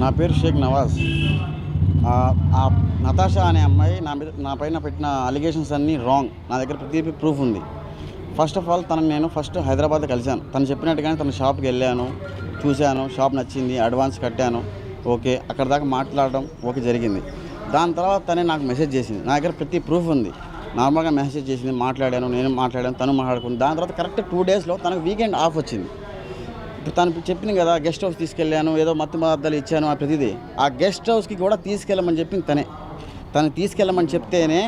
నా పేరు షేక్ నవాజ్. ఆ నతాషా అనే అమ్మాయి నా పైన పెట్టిన అలిగేషన్స్ అన్నీ రాంగ్. నా దగ్గర ప్రతి ప్రూఫ్ ఉంది. ఫస్ట్ ఆఫ్ ఆల్ నేను ఫస్ట్ హైదరాబాద్లో కలిశాను. తను చెప్పినట్టుగానే తన షాప్కి వెళ్ళాను, చూశాను, షాప్ నచ్చింది, అడ్వాన్స్ కట్టాను, ఓకే. అక్కడ దాకా మాట్లాడడం ఓకే జరిగింది. దాని తర్వాత తనే నాకు మెసేజ్ చేసింది. నా దగ్గర ప్రతి ప్రూఫ్ ఉంది. నార్మల్గా మెసేజ్ చేసింది, మాట్లాడాను, నేను మాట్లాడాను, తను మాట్లాడుకుంది. దాని తర్వాత కరెక్ట్ 2 డేస్లో తనకు వీకెండ్ ఆఫ్ వచ్చింది. ఇప్పుడు తను చెప్పింది కదా, గెస్ట్ హౌస్ తీసుకెళ్ళాను, ఏదో మత్తు పదార్థాలు ఇచ్చాను, ఆ ప్రతిదీ ఆ గెస్ట్ హౌస్కి కూడా తీసుకెళ్ళమని చెప్పింది తను తీసుకెళ్ళమని చెప్తేనే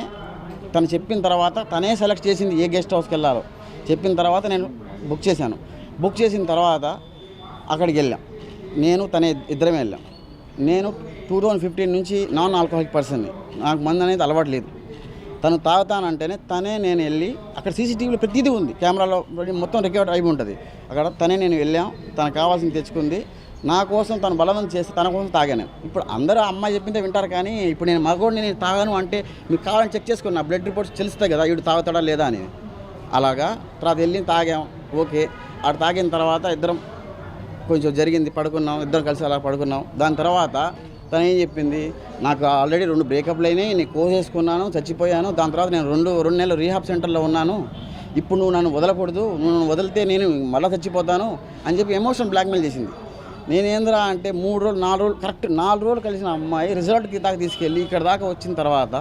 తను చెప్పిన తర్వాత తనే సెలెక్ట్ చేసింది ఏ గెస్ట్ హౌస్కి వెళ్ళాలో. చెప్పిన తర్వాత నేను బుక్ చేశాను. బుక్ చేసిన తర్వాత అక్కడికి వెళ్ళాం. నేను తనే ఇద్దరం వెళ్ళాం. నేను 2015 నుంచి నాన్ ఆల్కహాలిక్ పర్సన్ని. నాకు మందు అనేది అలవాటు లేదు. తను తాగుతానంటేనే నేను వెళ్ళి అక్కడ సీసీటీవీలో ప్రతిదీ ఉంది, కెమెరాలో మొత్తం రికార్డ్ అయి ఉంటుంది. అక్కడ నేను వెళ్ళాం, తనకు కావాల్సింది తెచ్చుకుంది. నా కోసం తను బలవంతం చేస్తే తన కోసం తాగాను. ఇప్పుడు అందరూ అమ్మాయి చెప్పింటే వింటారు, కానీ ఇప్పుడు నేను మగోడిని నేను తాగాను అంటే మీకు కావాలని చెక్ చేసుకుని నా బ్లడ్ రిపోర్ట్స్ తెలుస్తాయి కదా, వీడు తాగుతాడా లేదా అని. అలాగా తర్వాత వెళ్ళి తాగాం, ఓకే. అక్కడ తాగిన తర్వాత ఇద్దరం కొంచెం జరిగింది, పడుకున్నాం, ఇద్దరం కలిసి అలా పడుకున్నాం. దాని తర్వాత తను ఏం చెప్పింది, నాకు ఆల్రెడీ 2 బ్రేకప్లు అయినాయి, నేను కోసేసుకున్నాను, చచ్చిపోయాను. దాని తర్వాత నేను 2 నెలలు రీహాబ్ సెంటర్లో ఉన్నాను. ఇప్పుడు నువ్వు నన్ను వదలకూడదు, నువ్వు వదిలితే నేను మళ్ళీ చచ్చిపోతాను అని చెప్పి ఎమోషనల్ బ్లాక్మెయిల్ చేసింది. నేనేంద్రా అంటే 3 రోజులు 4 రోజులు కరెక్ట్ 4 రోజులు కలిసిన అమ్మాయి రిజల్ట్కి దాకా తీసుకెళ్ళి ఇక్కడ దాకా వచ్చిన తర్వాత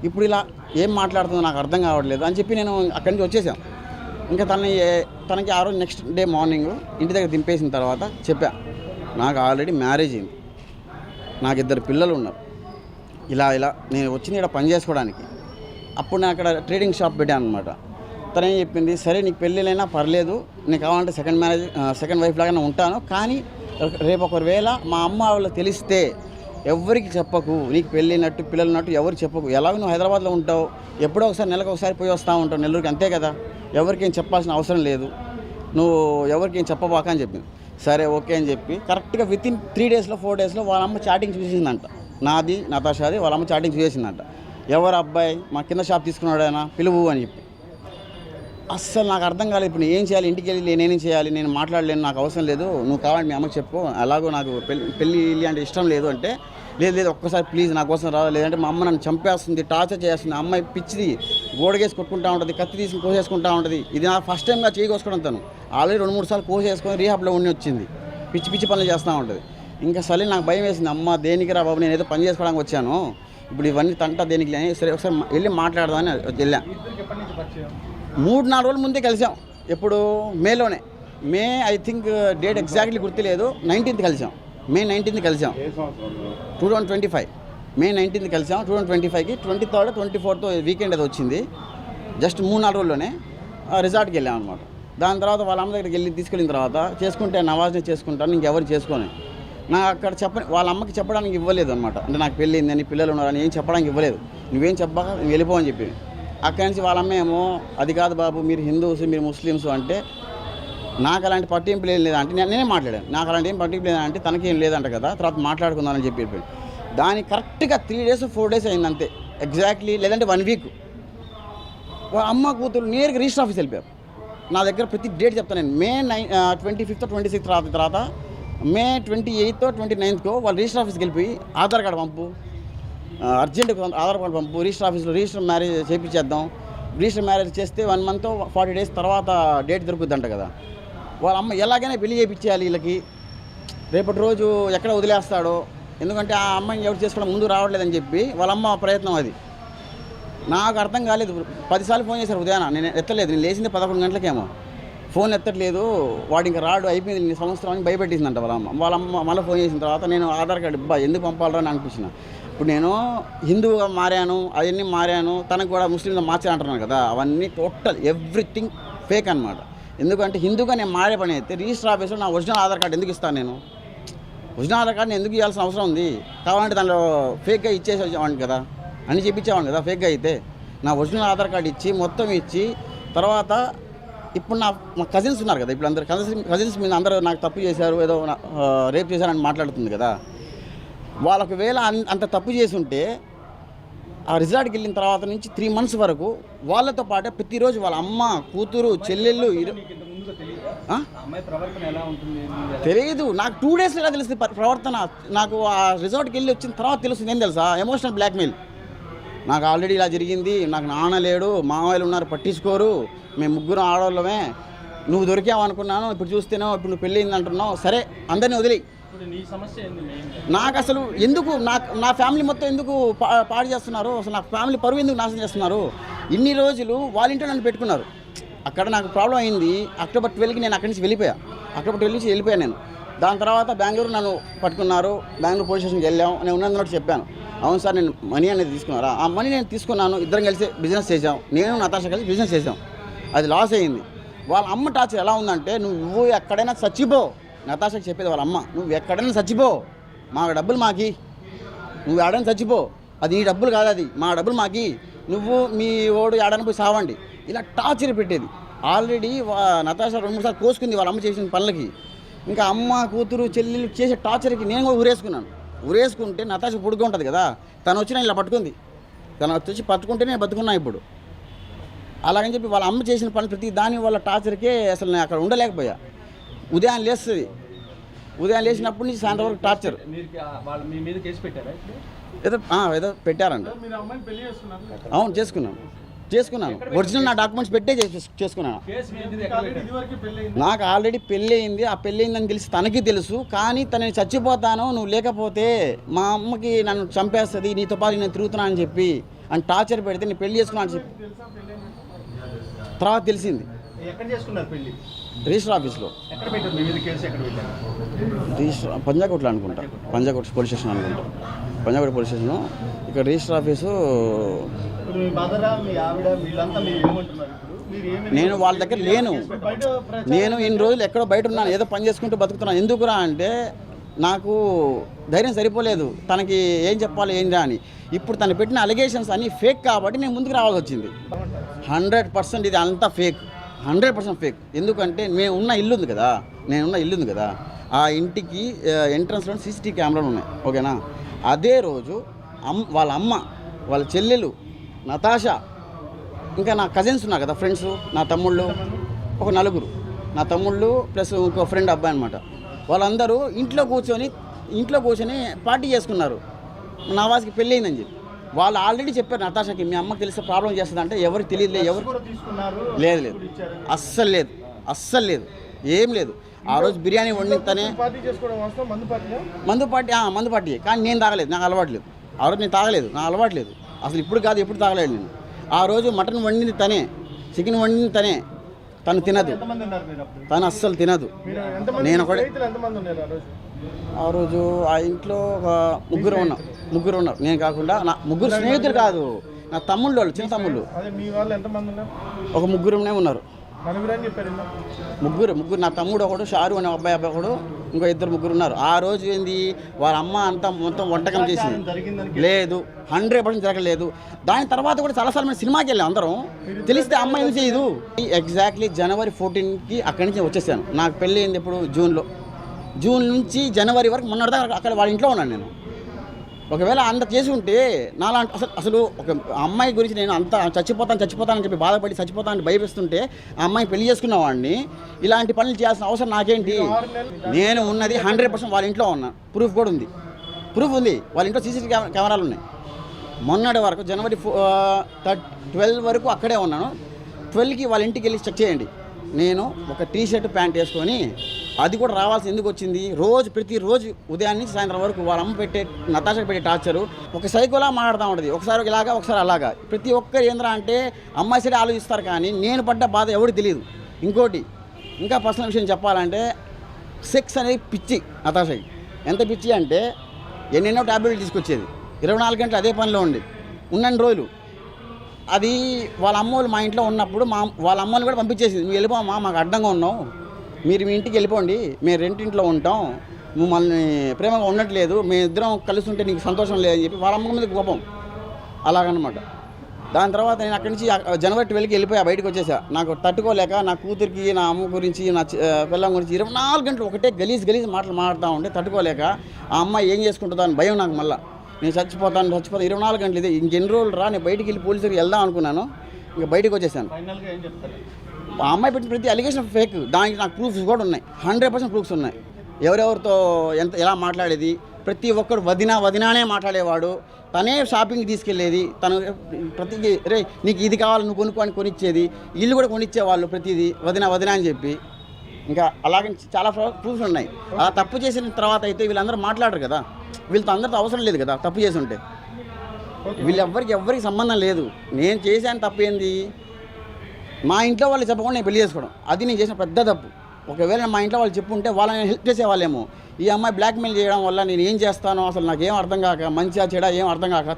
ఇప్పుడు ఇలా ఏం మాట్లాడుతుందో నాకు అర్థం కావట్లేదు అని చెప్పి నేను అక్కడి నుంచి వచ్చేసాం. ఇంకా తనకి ఆ రోజు నెక్స్ట్ డే మార్నింగ్ ఇంటి దగ్గర దింపేసిన తర్వాత చెప్పా, నాకు ఆల్రెడీ మ్యారేజ్ అయింది, నాకు 2 పిల్లలు ఉన్నారు, ఇలా నేను వచ్చింది ఇక్కడ పని చేసుకోవడానికి. అప్పుడు నేను అక్కడ ట్రేడింగ్ షాప్ పెట్టాను అనమాట. తను ఏం చెప్పింది, సరే నీకు పెళ్ళిళ్ళైనా పర్లేదు, నీకు కావాలంటే సెకండ్ వైఫ్ లాగానే ఉంటాను, కానీ రేపు ఒకవేళ మా అమ్మ వాళ్ళకి తెలిస్తే ఎవరికి చెప్పకు, నీకు పెళ్ళినట్టు పిల్లలు ఉన్నట్టు ఎవరికి చెప్పకు. ఎలాగో నువ్వు హైదరాబాద్లో ఉంటావు, ఎప్పుడో ఒకసారి నెలకు ఒకసారి పోయి వస్తూ ఉంటావు నెల్లూరుకి, అంతే కదా, ఎవరికి ఏం చెప్పాల్సిన అవసరం లేదు, నువ్వు ఎవరికి ఏం చెప్పబాక అని చెప్పింది. సరే ఓకే అని చెప్పి కరెక్ట్గా వితిన్ 3 డేస్లో 4 డేస్లో వాళ్ళ అమ్మ చాటింగ్ చూసేసిందంట. నాది నతాషాది వాళ్ళ అమ్మ చాటింగ్ చూసేసిందంట. ఎవరు అబ్బాయి, మా కింద షాప్ తీసుకున్నాడైనా పిలువు అని చెప్పి. అస్సలు నాకు అర్థం కాలేదు. ఇప్పుడు ఏం చేయాలి, ఇంటికి వెళ్ళి నేనేం చేయాలి, నేను మాట్లాడలేను, నాకు అవసరం లేదు, నువ్వు కావాలంటే మీ అమ్మకి చెప్పు, అలాగో నాకు పెళ్ళి అంటే ఇష్టం లేదు అంటే, లేదు ఒక్కసారి ప్లీజ్ నా కోసం రాదు, లేదంటే మా అమ్మ నన్ను చంపేస్తుంది, టార్చర్ చేస్తుంది, అమ్మాయి పిచ్చిది, గోడగేసి కొట్టుకుంటూ ఉంటుంది, కత్తి తీసుకుని కోసేసుకుంటూ ఉంటుంది. ఇది నా ఫస్ట్ టైంగా చేయకోసుకోవడం. తను ఆల్రెడీ 2-3 సార్లు కోసేసుకొని రీహాబ్లో ఉండి వచ్చింది, పిచ్చి పనులు చేస్తూ ఉంటుంది. ఇంకా సరే నాకు భయం వేసింది, అమ్మ దేనికి రా బాబు, నేను ఏదో పని చేసుకోవడానికి వచ్చాను, ఇప్పుడు ఇవన్నీ తంట దేనికి లేని, సరే ఒకసారి వెళ్ళి మాట్లాడదామని వెళ్ళా. 3-4 రోజుల ముందే కలిసాం. ఎప్పుడు మేలోనే, ఐ థింక్ డేట్ ఎగ్జాక్ట్లీ గుర్తులేదు, 19th కలిసాం, మే 19th కలిసాం, 2025 మే 19th కలిసాం. 2025కి 23rd 24th వీకెండ్ అది వచ్చింది. జస్ట్ 3-4 రోజుల్లోనే రిసార్ట్కి వెళ్ళాం అనమాట. దాని తర్వాత వాళ్ళ అమ్మ దగ్గరికి వెళ్ళి తీసుకెళ్ళిన తర్వాత చేసుకుంటే నవాజ్ని చేసుకుంటాను, ఇంకెవరు చేసుకోని, నాకు అక్కడ వాళ్ళ అమ్మకి చెప్పడానికి ఇవ్వలేదు అనమాట. అంటే నాకు పెళ్ళిందని, పిల్లలు ఉన్నారని ఏం చెప్పడానికి ఇవ్వలేదు. నువ్వేం చెప్పాక నేను వెళ్ళిపో అని చెప్పి. అక్కడి నుంచి వాళ్ళ అమ్మ ఏమో, అది కాదు బాబు, మీరు హిందూస్, మీరు ముస్లిమ్స్ అంటే, నాకు అలాంటి పట్టింపు లేదా అంటే నేనే మాట్లాడాను, నాకు అలాంటి ఏం పట్టింపు లేదంటే తనకి ఏం లేదంట కదా, తర్వాత మాట్లాడుకుందామని చెప్పి. దానికి కరెక్ట్గా 3 days 4 days అయింది అంతే, ఎగ్జాక్ట్లీ, లేదంటే 1 week. అమ్మ కూతురు నేరుగా రిజిస్టర్ ఆఫీస్ వెళ్ళిపోయారు. నా దగ్గర ప్రతి డేట్ చెప్తాను నేను. మే 25th 26th తర్వాత మే 28th 29th వాళ్ళు రిజిస్టర్ ఆఫీస్కి వెళ్ళిపోయి ఆధార్ కార్డు పంపు, అర్జెంట్ ఆధార్ కార్డు పంపు, రిజిస్టర్ ఆఫీస్లో రిజిస్టర్ మ్యారేజ్ చేయించేద్దాం, రిజిస్టర్ మ్యారేజ్ చేస్తే 1 month 40 days తర్వాత డేట్ దొరుకుతుందంట కదా. వాళ్ళ అమ్మ ఎలాగైనా పెళ్లి చేయించేయాలి వీళ్ళకి, రేపటి రోజు ఎక్కడ వదిలేస్తాడో, ఎందుకంటే ఆ అమ్మాయిని ఎవరు చేసుకోవడం ముందు రావట్లేదని చెప్పి వాళ్ళ అమ్మ ప్రయత్నం. అది నాకు అర్థం కాలేదు. 10 సార్లు ఫోన్ చేశారు ఉదయాన, నేను ఎత్తలేదు. నేను లేచింది 11 గంటలకేమో, ఫోన్ ఎత్తట్లేదు, వాడు ఇంకా రాడు, అయిపోయింది సంవత్సరం అని భయపెట్టేసిందంట వాళ్ళ అమ్మ. మళ్ళీ ఫోన్ చేసిన తర్వాత నేను ఆధార్ కార్డు ఎందుకు పంపాలరా అని అనిపించిన. ఇప్పుడు నేను హిందువుగా మారాను, అవన్నీ మారాను, తనకు కూడా ముస్లింగా మార్చాలంటున్నాను కదా, అవన్నీ టోటల్ ఎవ్రీథింగ్ ఫేక్ అనమాట. ఎందుకంటే హిందూగా నేను మారే పని అయితే రిజిస్టర్ ఆఫీస్లో నా ఒరిజినల్ ఆధార్ కార్డు ఎందుకు ఇస్తాను? నేను ఒరిజినల్ ఆధార్ కార్డుని ఎందుకు ఇవ్వాల్సిన అవసరం ఉంది? కావాలంటే దానిలో ఫేక్గా ఇచ్చేసేవాడిని కదా, అని చెప్పించేవాడిని కదా. ఫేక్గా అయితే నా ఒరిజినల్ ఆధార్ కార్డు ఇచ్చి మొత్తం ఇచ్చి తర్వాత ఇప్పుడు మా కజిన్స్ ఉన్నారు కదా, ఇప్పుడు అందరు కజిన్స్ మీద అందరూ నాకు తప్పు చేశారు, ఏదో రేప్ చేశారని మాట్లాడుతుంది కదా. వాళ్ళకు వేళ అంత తప్పు చేసి ఉంటే ఆ రిసార్ట్కి వెళ్ళిన తర్వాత నుంచి 3 months వరకు వాళ్ళతో పాటే ప్రతిరోజు వాళ్ళ అమ్మ, కూతురు, చెల్లెళ్ళు అమ్మాయి ప్రవర్తన ఎలా ఉంటుంది తెలియదు నాకు 2 days ఎలా తెలుస్తుంది ప్రవర్తన. నాకు ఆ రిసార్ట్కి వెళ్ళి వచ్చిన తర్వాత తెలుస్తుంది. ఏం తెలుసా, ఎమోషనల్ బ్లాక్మెయిల్. నాకు ఆల్రెడీ ఇలా జరిగింది, నాకు నాన్న లేడు, మామయ్యలు ఉన్నారు పట్టించుకోరు, మేము ముగ్గురు ఆడవాళ్ళమే, నువ్వు దొరికావు అనుకున్నాను, ఇప్పుడు చూస్తేనో ఇప్పుడు నువ్వు పెళ్ళయింది అంటున్నావు, సరే అందరినీ వదిలి. నాకు అసలు ఎందుకు నా ఫ్యామిలీ మొత్తం ఎందుకు పాడు చేస్తున్నారు, అసలు నా ఫ్యామిలీ పరువు ఎందుకు నాశనం చేస్తున్నారు. ఇన్ని రోజులు వాళ్ళ ఇంట్లో నన్ను పెట్టుకున్నారు. అక్కడ నాకు ప్రాబ్లం అయింది. October 12కి నేను అక్కడి నుంచి వెళ్ళిపోయా. October 12 నుంచి వెళ్ళిపోయాను నేను. దాని తర్వాత బెంగళూరు నన్ను పట్టుకున్నారు. బెంగళూరు పోలీస్ స్టేషన్కి వెళ్ళాం. నేను ఉన్నందులో చెప్పాను, అవును సార్ నేను మనీ అనేది తీసుకున్నారా, ఆ మనీ నేను తీసుకున్నాను, ఇద్దరం కలిసి బిజినెస్ చేసాం, నేను నతాషా కలిసి బిజినెస్ చేసాం, అది లాస్ అయ్యింది. వాళ్ళ అమ్మ టార్చర్ ఎలా ఉందంటే, నువ్వు ఎక్కడైనా చచ్చిపో, నతాషాకి చెప్పేది వాళ్ళ అమ్మ, నువ్వు ఎక్కడైనా చచ్చిపో, మా డబ్బులు మాకి, నువ్వు ఆడని చచ్చిపో, అది నీ డబ్బులు కాదు, అది మా డబ్బులు మాకి, నువ్వు మీ ఓడు ఆడని పోయి సావండి, ఇలా టార్చర్ పెట్టేది. ఆల్రెడీ నతాషా 2-3 సార్లు కోసుకుంది వాళ్ళ అమ్మ చేసిన పనులకి. ఇంకా అమ్మ కూతురు చెల్లెలు చేసే టార్చర్కి నేను కూడా ఊరేసుకున్నాను. ఊరేసుకుంటే నతాషా పొడుగు ఉంటుంది కదా, తను వచ్చి నేను ఇలా పట్టుకుంది, తను వచ్చి పట్టుకుంటే నేను బతుకున్నా ఇప్పుడు. అలాగని చెప్పి వాళ్ళ అమ్మ చేసిన పని ప్రతి దాని వాళ్ళ టార్చర్కే అసలు నేను అక్కడ ఉండలేకపోయా. ఉదయం లేస్తుంది, ఉదయం లేచినప్పటి నుంచి సాయంత్రం వరకు టార్చర్. ఏదో పెట్టారంట. అవును చేసుకున్నాను ఒరిజినల్ నా డాక్యుమెంట్స్ పెట్టే చేసుకున్నాను. నాకు ఆల్రెడీ పెళ్ళి అయింది. ఆ పెళ్ళి అయిందని తెలిసి తనకి తెలుసు. కానీ తనని చచ్చిపోతాను నువ్వు లేకపోతే, మా అమ్మకి నన్ను చంపేస్తుంది, నీతో పాటు నేను తిరుగుతున్నా అని చెప్పి అని టార్చర్ పెడితే నేను పెళ్లి చేసుకున్నా అని చెప్పి తర్వాత తెలిసింది. రిజిస్టర్ ఆఫీస్లో, పంజాకోట్లో అనుకుంటా, పంజాకోట్ పోలీస్ స్టేషన్ అనుకుంటా, పంజాకోట్ పోలీస్ స్టేషను. ఇక్కడ రిజిస్టర్ ఆఫీసు. నేను వాళ్ళ దగ్గర లేను. నేను ఇన్ని రోజులు ఎక్కడో బయట ఉన్నాను, ఏదో పని చేసుకుంటూ బతుకుతున్నాను. ఎందుకురా అంటే నాకు ధైర్యం సరిపోలేదు, తనకి ఏం చెప్పాలి ఏంటి అని. ఇప్పుడు తను పెట్టిన అలిగేషన్స్ అన్నీ ఫేక్ కాబట్టి నేను ముందుకు రావాల్సి వచ్చింది. 100% ఇది అంతా ఫేక్, 100% ఫేక్. ఎందుకంటే నేను ఉన్న ఇల్లు ఉంది కదా, ఆ ఇంటికి ఎంట్రన్స్లో CCTV కెమెరాలు ఉన్నాయి, ఓకేనా. అదే రోజు వాళ్ళ అమ్మ, వాళ్ళ చెల్లెలు, నతాషా, ఇంకా నా కజిన్స్ ఉన్నారు కదా, ఫ్రెండ్స్, నా తమ్ముళ్ళు, ఒక 4, నా తమ్ముళ్ళు ప్లస్ ఇంకో ఫ్రెండ్ అబ్బాయి అనమాట. వాళ్ళందరూ ఇంట్లో కూర్చొని పార్టీ చేసుకున్నారు. నవాజ్కి పెళ్ళి అయిందని చెప్పి వాళ్ళు ఆల్రెడీ చెప్పారు నతాషాకి, మీ అమ్మకి తెలిస్తే ప్రాబ్లం చేస్తుంది అంటే, ఎవరికి తెలియదు, లేదు అస్సలు లేదు, ఏం లేదు. ఆ రోజు బిర్యానీ వండితేనే మందు పార్టీ, కానీ నేను తాగలేదు, నాకు అలవాట్లేదు. ఆ రోజు నేను తాగలేదు, నాకు అలవాట్లేదు అసలు, ఇప్పుడు కాదు ఎప్పుడు తాగలేదు నేను. ఆ రోజు మటన్ వండింది తనే, చికెన్ వండింది తనే, తను తినదు, తను అస్సలు తినదు. నేను ఒకటే. ఆ రోజు ఆ ఇంట్లో ఒక ముగ్గురు ఉన్నారు, నేను కాకుండా నా ముగ్గురు స్నేహితులు కాదు, నా తమ్ముళ్ళు, వాళ్ళు చిన్న తమ్ముళ్ళు, ఒక ముగ్గురునే ఉన్నారు. ముగ్గురు నా తమ్ముడు ఒకడు, షారు అనే అబ్బాయి ఒకడు, ఇంకో 2 ఉన్నారు. ఆ రోజు ఏంది వాళ్ళ అమ్మ అంతా మొత్తం వంటకం చేసింది, లేదు 100% జరగలేదు. దాని తర్వాత కూడా చాలాసార్లు మేము సినిమాకి వెళ్ళాం అందరం, తెలిస్తే అమ్మ ఏం చేయదు. ఎగ్జాక్ట్లీ January 14కి అక్కడి నుంచి వచ్చేసాను. నాకు పెళ్ళి అయింది ఎప్పుడు జూన్ నుంచి జనవరి వరకు మొన్నటిదాకా అక్కడ వాళ్ళ ఇంట్లో ఉన్నాను నేను. ఒకవేళ అంత చేసి ఉంటే నాలాంటి అసలు ఒక అమ్మాయి గురించి నేను అంత చచ్చిపోతానని చెప్పి బాధపడి చచ్చిపోతానని భయపిస్తుంటే ఆ అమ్మాయి పెళ్లి చేసుకున్న వాడిని ఇలాంటి పనులు చేయాల్సిన అవసరం నాకేంటి. నేను ఉన్నది 100% వాళ్ళ ఇంట్లో ఉన్నా, ప్రూఫ్ ఉంది, వాళ్ళ ఇంట్లో CCTV కెమెరాలు ఉన్నాయి. మొన్నటి వరకు January 12 వరకు అక్కడే ఉన్నాను. 12కి వాళ్ళ ఇంటికి వెళ్ళి చెక్ చేయండి. నేను ఒక టీ-షర్ట్ ప్యాంట్ వేసుకొని, అది కూడా రావాల్సి ఎందుకు వచ్చింది, ప్రతిరోజు ఉదయం నుంచి సాయంత్రం వరకు వాళ్ళ అమ్మ నతాషాకి పెట్టే టార్చరు ఒక సైకోలా మాట్లాడుతూ ఉంటుంది. ఒకసారి ఇలాగా ఒకసారి అలాగా. ప్రతి ఒక్కరు ఏంద్రా అంటే అమ్మాయి సైడ్ ఆలోచిస్తారు, కానీ నేను పడ్డ బాధ ఎవరికి తెలియదు. ఇంకోటి ఇంకా పర్సనల్ విషయం చెప్పాలంటే, సెక్స్ అనేది పిచ్చి నతాషాకి. ఎంత పిచ్చి అంటే ఎన్నెన్నో ట్యాబ్లెట్లు తీసుకొచ్చేది, 24 గంటలు అదే పనిలో ఉన్నన్ని రోజులు. అది వాళ్ళ అమ్మోళ్ళు మా ఇంట్లో ఉన్నప్పుడు వాళ్ళ అమ్మని కూడా పంపించేసింది, నువ్వు వెళ్ళిపోమ్మా, మాకు అడ్డంగా ఉన్నావు, మీరు మీ ఇంటికి వెళ్ళిపోండి, మేము రెంటింట్లో ఉంటాం, మమ్మల్ని ప్రేమగా ఉండట్లేదు, మేమిద్దరం కలిసి ఉంటే నీకు సంతోషం లేదని చెప్పి వాళ్ళ అమ్మ మీద కోపం, అలాగనమాట. దాని తర్వాత నేను అక్కడి నుంచి January 12కి వెళ్ళిపోయా, బయటకు వచ్చేసా. నాకు తట్టుకోలేక నా కూతురికి, నా అమ్మ గురించి, నా పిల్లం గురించి 24 గంటలు ఒకటే గలీజ్ మాటలు మాట్లాడుతూ ఉంటే తట్టుకోలేక ఆ అమ్మాయి ఏం చేసుకుంటుందో అని భయం నాకు. మళ్ళీ నేను చచ్చిపోతాను 24 గంటలు, ఇది ఇంకెన్ని రోజులు రా, నేను బయటికి వెళ్ళి పోలీసులకు వెళ్దాం అనుకున్నాను. ఇంకా బయటకు వచ్చేసాను. ఆ అమ్మాయి పెట్టిన ప్రతి అలిగేషన్ ఫేక్. దానికి నాకు ప్రూఫ్స్ కూడా ఉన్నాయి, 100% ప్రూఫ్స్ ఉన్నాయి. ఎవరెవరితో ఎలా మాట్లాడేది, ప్రతి ఒక్కరు వదినానే మాట్లాడేవాడు. తనే షాపింగ్కి తీసుకెళ్ళేది, తను ప్రతి రే నీకు ఇది కావాలి నువ్వు కొనుక్కో అని కొనిచ్చేది. ఇల్లు కూడా కొనిచ్చేవాళ్ళు ప్రతిదీ వదిన అని చెప్పి. ఇంకా అలాగే చాలా ప్రూఫ్స్ ఉన్నాయి. అలా తప్పు చేసిన తర్వాత అయితే వీళ్ళందరూ మాట్లాడరు కదా, వీళ్ళతో అందరితో అవసరం లేదు కదా తప్పు చేసి ఉంటే. ఎవరికి సంబంధం లేదు. నేను చేశాను తప్పు ఏంది, మా ఇంట్లో వాళ్ళు చెప్పకుండా నేను పెళ్లి చేసుకోవడం, అది నేను చేసిన పెద్ద తప్పు. ఒకవేళ మా ఇంట్లో వాళ్ళు చెప్పుంటే వాళ్ళని హెల్ప్ చేసేవాళ్ళేమో. ఈ అమ్మాయి బ్లాక్మెయిల్ చేయడం వల్ల నేను ఏం చేస్తానో అసలు నాకేం అర్థం కాక, మంచిగా చెడా ఏం అర్థం కాక,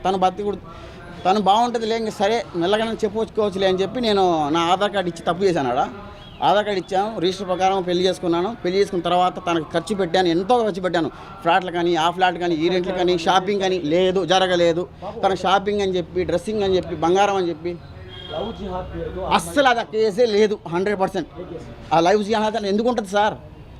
తను బాగుంటుంది లే, సరే మెల్లగానే చెప్పుకోవచ్చులే అని చెప్పి నేను నా ఆధార్ కార్డు ఇచ్చి తప్పు చేశాను. ఆధార్ కార్డు ఇచ్చాను, రిజిస్టర్ ప్రకారం పెళ్లి చేసుకున్నాను. పెళ్లి చేసుకున్న తర్వాత తనకు ఖర్చు పెట్టాను, ఎంతో ఖర్చు పెట్టాను. ఫ్లాట్లు కానీ, ఆ ఫ్లాట్ కానీ, ఈ రెంట్లు కానీ, షాపింగ్ కానీ జరగలేదు. తన షాపింగ్ అని చెప్పి, డ్రెస్సింగ్ అని చెప్పి, బంగారం అని చెప్పి, అస్సలు అది ఆ కేసే లేదు. 100% ఆ లవ్ జిహాద్ అని ఎందుకు ఉంటుంది సార్?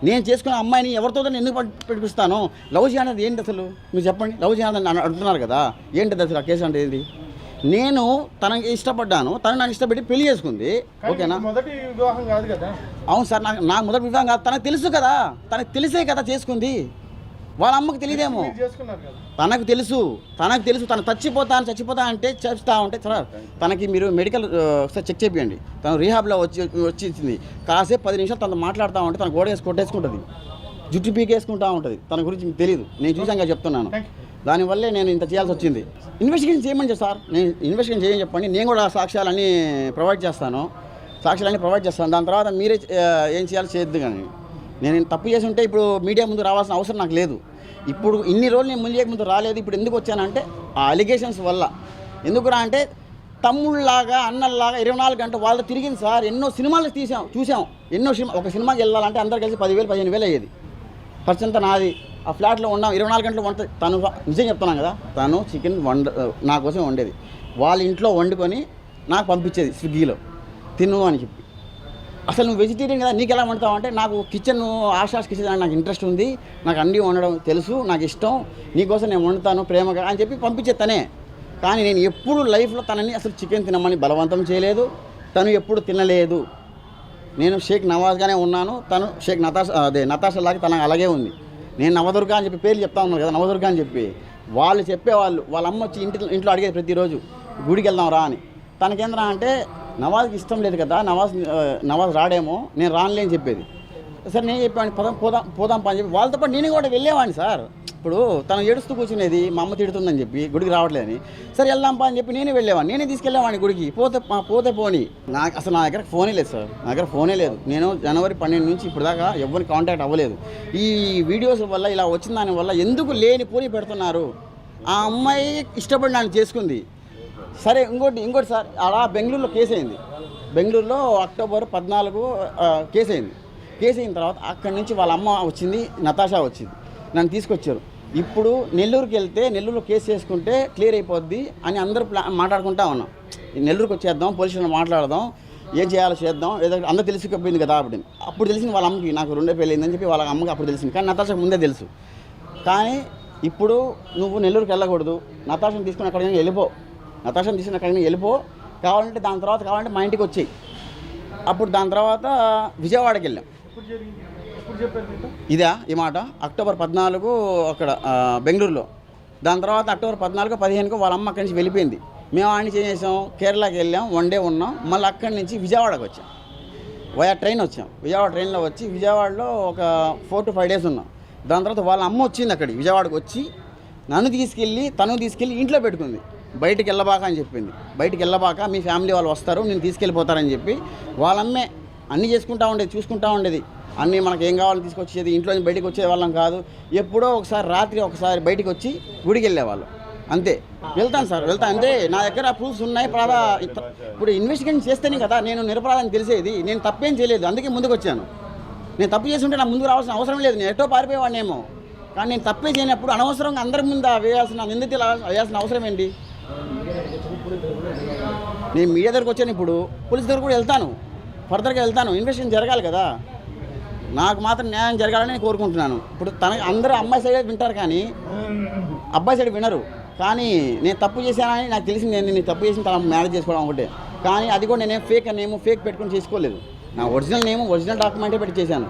నేను చేసుకున్న అమ్మాయిని ఎవరితో ఎందుకు పెట్టిస్తాను? లవ్ జిహాద్ అనేది ఏంటి అసలు మీరు చెప్పండి. లవ్ జిహాద్ అని అడుగుతున్నారు కదా, ఏంటిది అసలు ఆ కేసు అంటే ఏంటి? నేను తనకి ఇష్టపడ్డాను, తను నన్ను ఇష్టపెట్టి పెళ్లి చేసుకుంది, ఓకేనా? మొదటి వివాహం కాదు కదా. అవును సార్, నాకు మొదటి వివాహం కాదు. తనకు తెలుసు కదా, తనకు తెలిసే కదా చేసుకుంది. వాళ్ళ అమ్మకి తెలియదేమో. తనకు తెలుసు తను చచ్చిపోతా అంటే చెప్తా ఉంటే సార్, తనకి మీరు మెడికల్ ఒకసారి చెక్ చేయండి. తను రీహాబ్లో వచ్చింది. కాసేపు 10 నిమిషాలు తను మాట్లాడుతూ ఉంటే తన గోడ వేసి కొట్టేసుకుంటుంది, జుట్టు పీకేసుకుంటూ ఉంటుంది. తన గురించి మీకు తెలియదు, నేను చూసాక చెప్తున్నాను. దానివల్లే నేను ఇంత చేయాల్సి వచ్చింది. ఇన్వెస్టిగేషన్ చేయమని సార్, నేను ఇన్వెస్టిగేషన్ చేయని చెప్పండి, నేను కూడా సాక్ష్యాలన్నీ ప్రొవైడ్ చేస్తాను. దాని తర్వాత మీరే ఏం చేయాలో చేయొద్దు. కానీ నేను తప్పు చేసి ఉంటే ఇప్పుడు మీడియా ముందు రావాల్సిన అవసరం నాకు లేదు. ఇప్పుడు ఇన్ని రోజులు నేను ముందు రాలేదు. ఇప్పుడు ఎందుకు వచ్చానంటే ఆ అలిగేషన్స్ వల్ల. ఎందుకురా అంటే తమ్ముళ్ళలాగా అన్నల్లాగా 24 గంటలు వాళ్ళతో తిరిగింది సార్. ఎన్నో సినిమాలు చూసాం. ఒక సినిమాకి వెళ్ళాలంటే అందరు కలిసి 10,000 15,000 అయ్యేది. ఖర్చంతా నాది. ఆ ఫ్లాట్లో ఉన్నాం, 24 గంటలు వంట. తను నిజం చెప్తున్నాను కదా, తను చికెన్ నా కోసం వండేది. వాళ్ళ ఇంట్లో వండుకొని నాకు పంపించేది స్విగ్గీలో, తిను అని చెప్పి. అసలు నువ్వు వెజిటేరియన్ కదా, నీకు ఎలా వండుతావు అంటే, నాకు ఆశాస్ కిచెన్ అని నాకు ఇంట్రెస్ట్ ఉంది, నాకు అన్నీ వండడం తెలుసు, నాకు ఇష్టం, నీకోసం నేను వండుతాను ప్రేమగా అని చెప్పి పంపించేది తనే. కానీ నేను ఎప్పుడు లైఫ్లో తనని అసలు చికెన్ తినమని బలవంతం చేయలేదు. తను ఎప్పుడు తినలేదు. నేను షేక్ నవాజ్గానే ఉన్నాను, తను షేక్ నతాషా లాగా తనకు అలాగే ఉంది. నేను నవదుర్గ అని చెప్పి పేర్లు చెప్తా ఉన్నాను కదా, నవదుర్గ అని చెప్పి వాళ్ళు చెప్పేవాళ్ళు. వాళ్ళ అమ్మ వచ్చి ఇంట్లో అడిగేది ప్రతిరోజు, గుడికి వెళ్దాం రా అని. తనకేంద్రా అంటే నవాజ్కి ఇష్టం లేదు కదా, నవాజ్ రాడేమో, నేను రానులే అని చెప్పేది. సరే నేను చెప్పాను పోదాం పని చెప్పి వాళ్ళతో పాటు నేను కూడా వెళ్ళేవాడిని సార్. ఇప్పుడు తను ఏడుస్తూ కూర్చునేది, మా అమ్మ తిడుతుందని చెప్పి గుడికి రావట్లేదని. సరే వెళ్దాం పని చెప్పి నేనే తీసుకెళ్ళేవాడిని గుడికి. పోతే పోని. అసలు నా దగ్గర ఫోనే లేదు సార్, నా దగ్గర ఫోనే లేదు. నేను జనవరి 12 నుంచి ఇప్పుడు దాకా ఎవరిని కాంటాక్ట్ అవ్వలేదు. ఈ వీడియోస్ వల్ల ఇలా వచ్చిన దానివల్ల ఎందుకు లేని పోనీ పెడుతున్నారు. ఆ అమ్మాయి ఇష్టపడి నన్ను చేసుకుంది. సరే ఇంకోటి సార్, అలా బెంగళూరులో కేసు అయింది. బెంగళూరులో అక్టోబర్ 14 కేసు అయింది. కేసు అయిన తర్వాత అక్కడి నుంచి వాళ్ళ అమ్మ వచ్చింది, నతాషా వచ్చింది, నన్ను తీసుకొచ్చారు. ఇప్పుడు నెల్లూరుకి వెళ్తే నెల్లూరులో కేసు చేసుకుంటే క్లియర్ అయిపోద్ది అని అందరూ మాట్లాడుకుంటా ఉన్నాం. నెల్లూరుకి వచ్చేద్దాం, పోలీస్ స్టేషన్లో మాట్లాడదాం, ఏం చేయాలో చేద్దాం, ఏదో అందరూ తెలిసిపోయింది కదా. అప్పుడు తెలిసింది వాళ్ళ అమ్మకి నాకు 2 పెళ్ళిందని చెప్పి వాళ్ళ అమ్మకి అప్పుడు తెలిసింది. కానీ నతాషాకు ముందే తెలుసు. కానీ ఇప్పుడు నువ్వు నెల్లూరుకి వెళ్ళకూడదు, నతాషాని తీసుకుని అక్కడికి వెళ్ళిపో, కావాలంటే కావాలంటే మా ఇంటికి వచ్చేయి. అప్పుడు దాని తర్వాత విజయవాడకి వెళ్ళాం. ఇదా ఈ మాట అక్టోబర్ 14 అక్కడ బెంగళూరులో. దాని తర్వాత అక్టోబర్ 14, 15 వాళ్ళ అమ్మ అక్కడి నుంచి వెళ్ళిపోయింది. మేము ఆడిని చేసాం, కేరళకి వెళ్ళాం, 1 డే ఉన్నాం. మళ్ళీ అక్కడి నుంచి విజయవాడకి వచ్చాం, ట్రైన్ వచ్చాం. విజయవాడ ట్రైన్లో వచ్చి విజయవాడలో ఒక 4 to 5 days ఉన్నాం. దాని తర్వాత వాళ్ళ అమ్మ వచ్చింది అక్కడికి విజయవాడకి వచ్చి తను తీసుకెళ్ళి ఇంట్లో పెట్టుకుంది. బయటికి వెళ్ళబాక అని చెప్పింది. బయటికి వెళ్ళబాక, మీ ఫ్యామిలీ వాళ్ళు వస్తారు, నేను తీసుకెళ్ళిపోతారని చెప్పి వాళ్ళమ్మే అన్నీ చూసుకుంటూ ఉండేది. అన్నీ మనకు ఏం కావాలని తీసుకొచ్చేది. ఇంట్లో బయటికి వచ్చే వాళ్ళం కాదు. ఎప్పుడో రాత్రి ఒకసారి బయటికి వచ్చి గుడికి వెళ్ళేవాళ్ళు, అంతే. వెళ్తాను సార్, అంతే. నా దగ్గర ప్రూఫ్స్ ఉన్నాయి. ఇప్పుడు ఇన్వెస్టిగేషన్ చేస్తేనే కదా నేను నిరపరాధని తెలిసేది. నేను తప్పేం చేయలేదు, అందుకే ముందుకు వచ్చాను. నేను తప్పు చేసి ఉంటే నా ముందుకు రావాల్సిన అవసరం లేదు, నేను ఎటో పారిపోయేవాడినేమో. కానీ నేను తప్పే చేయనప్పుడు అనవసరంగా అందరి ముందు వేయాల్సిన అవసరం ఏంటి? నేను మీడియా దగ్గరకు వచ్చాను, ఇప్పుడు పోలీస్ దగ్గర కూడా వెళ్తాను, ఫర్దర్గా వెళ్తాను. ఇన్వెస్టిగేషన్ జరగాలి కదా, నాకు మాత్రం న్యాయం జరగాలని నేను కోరుకుంటున్నాను. ఇప్పుడు అందరూ అమ్మాయి సైడ్ వింటారు కానీ అబ్బాయి సైడ్ వినరు. కానీ నేను తప్పు చేశానని నాకు తెలిసింది. నేను తప్పు చేసిన తన మ్యారేజ్ చేసుకోవడం ఒకటే. కానీ అది కూడా నేనేం ఫేక్ పెట్టుకుని చేసుకోలేదు. నా ఒరిజినల్ నేమ్ ఒరిజినల్ డాక్యుమెంటే పెట్టి చేశాను.